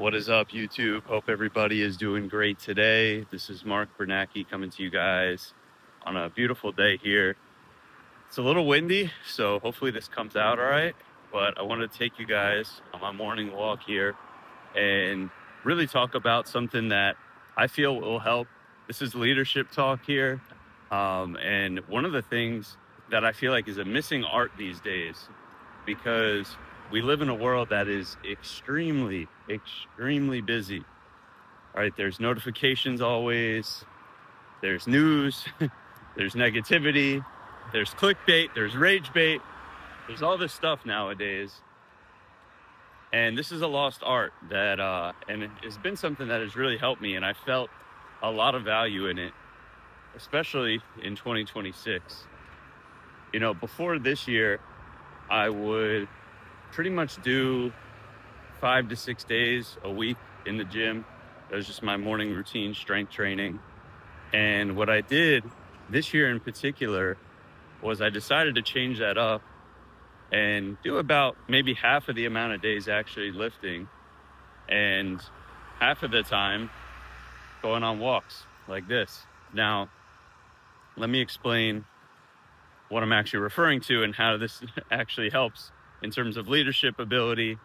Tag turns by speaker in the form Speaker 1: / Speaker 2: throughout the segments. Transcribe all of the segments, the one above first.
Speaker 1: What is up, YouTube? Hope everybody is doing great today. This is Mark Bernacki coming to you guys on a beautiful day here. It's a little windy, so hopefully this comes out all right. But I want to take you guys on my morning walk here and really talk about something that I feel will help. This is leadership talk here. And one of the things that I feel like is a missing art these days, because we live in a world that is extremely busy. All right, there's notifications always, there's news, there's negativity, there's clickbait, there's rage bait, there's all this stuff nowadays. And this is a lost art that and it's been something that has really helped me, and I felt a lot of value in it, especially in 2026. Before this year, I would pretty much do 5 to 6 days a week in the gym. That was just my morning routine, strength training. And what I did this year in particular was I decided to change that up and do about maybe half of the amount of days actually lifting and half of the time going on walks like this. Now, let me explain what I'm actually referring to and how this actually helps in terms of leadership ability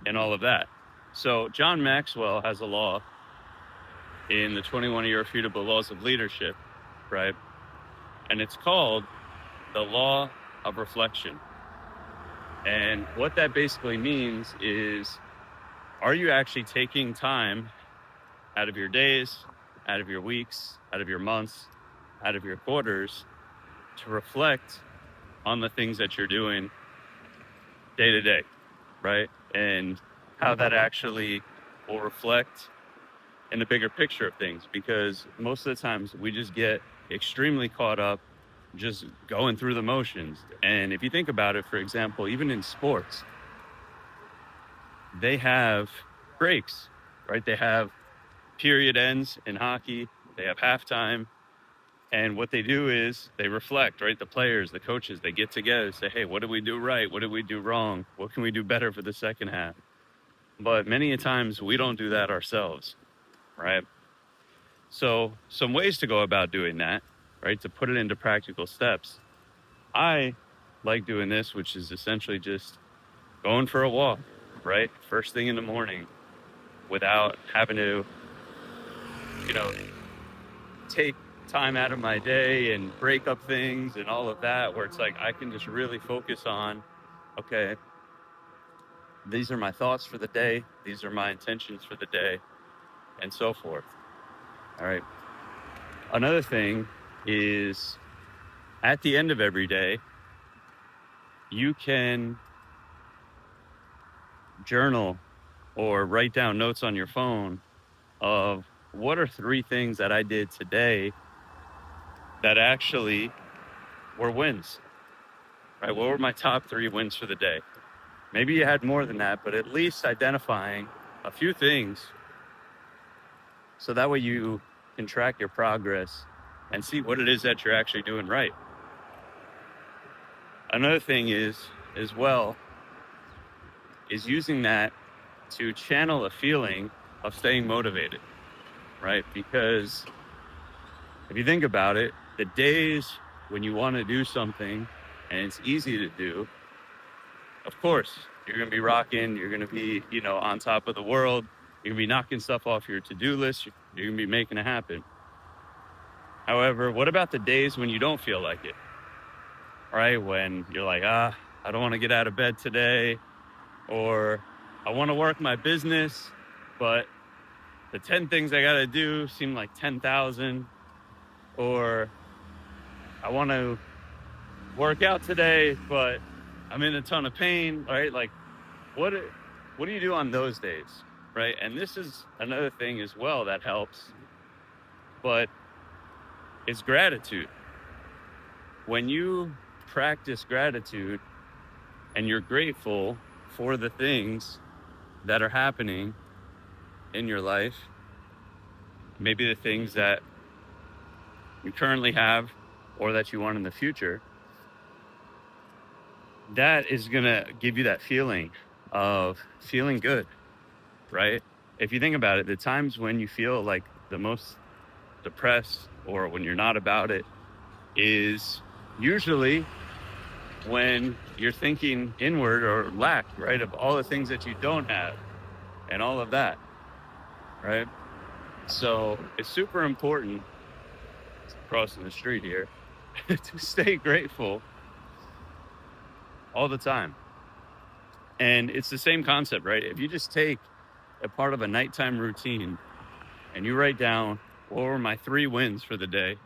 Speaker 1: and all of that. So John Maxwell has a law in the 21 Irrefutable Laws of Leadership, right? And it's called the law of reflection. And what that basically means is, are you actually taking time out of your days, out of your weeks, out of your months, out of your quarters to reflect on the things that you're doing day to day, right? And how that actually will reflect in the bigger picture of things, because most of the times we just get extremely caught up just going through the motions. And if you think about it, for example, even in sports, they have breaks, right? They have period ends in hockey, they have halftime. And what they do is they reflect, right? The players, the coaches, they get together, say, hey, what did we do right? What did we do wrong? What can we do better for the second half? But many a times we don't do that ourselves, right? So some ways to go about doing that, right? To put it into practical steps. I like doing this, which is essentially just going for a walk, right? First thing in the morning, without having to, take time out of my day and break up things and all of that, where it's like I can just really focus on, okay, these are my thoughts for the day, these are my intentions for the day, and so forth. All right. Another thing is, at the end of every day, you can journal or write down notes on your phone of what are 3 things that I did today that actually were wins, right? What were my top 3 wins for the day? Maybe you had more than that, but at least identifying a few things so that way you can track your progress and see what it is that you're actually doing right. Another thing is, as well, is using that to channel a feeling of staying motivated, right? Because if you think about it, the days when you want to do something and it's easy to do, of course, you're going to be rocking, you're going to be, on top of the world, you're going to be knocking stuff off your to-do list, you're going to be making it happen. However, what about the days when you don't feel like it, right? When you're like, I don't want to get out of bed today, or I want to work my business, but the 10 things I got to do seem like 10,000, or I want to work out today, but I'm in a ton of pain, right? Like, what do you do on those days, right? And this is another thing as well that helps, but it's gratitude. When you practice gratitude and you're grateful for the things that are happening in your life, maybe the things that you currently have or that you want in the future, that is going to give you that feeling of feeling good, right? if you think about it, the times when you feel like the most depressed or when you're not about it is usually when you're thinking inward or lack, right, of all the things that you don't have and all of that, right? So it's super important, crossing the street here, to stay grateful all the time. And it's the same concept, right? If you just take a part of a nighttime routine and you write down what were my 3 wins for the day,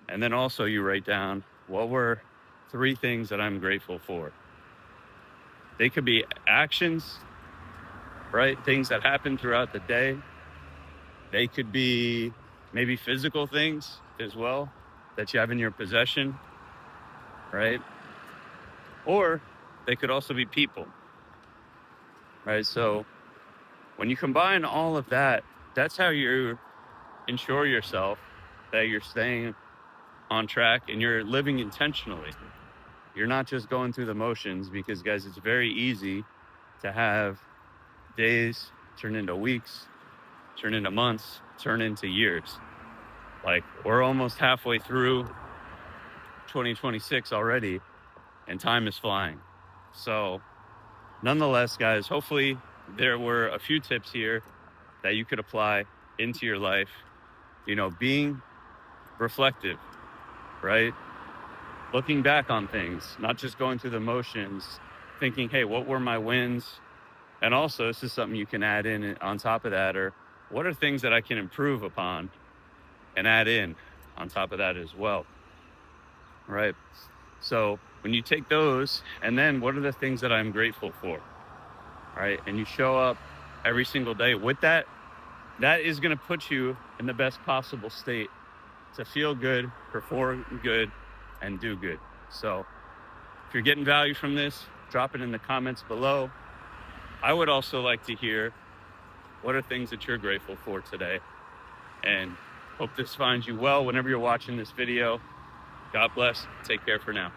Speaker 1: and then also you write down what were 3 things that I'm grateful for. They could be actions, right? Things that happen throughout the day. They could be maybe physical things as well that you have in your possession, right? Or they could also be people, right? So when you combine all of that, that's how you ensure yourself that you're staying on track and you're living intentionally. You're not just going through the motions, because guys, it's very easy to have days turn into weeks, turn into months, turn into years. Like, we're almost halfway through 2026 already, and time is flying. So nonetheless, guys, hopefully there were a few tips here that you could apply into your life. You know, being reflective, right? Looking back on things, not just going through the motions, thinking, hey, what were my wins? And also, this is something you can add in on top of that, or what are things that I can improve upon and add in on top of that as well, right? So when you take those, and then what are the things that I'm grateful for, right? And you show up every single day with that, that is going to put you in the best possible state to feel good, perform good, and do good. So if you're getting value from this, drop it in the comments below. I would also like to hear what are things that you're grateful for today. And hope this finds you well whenever you're watching this video. God bless. Take care for now.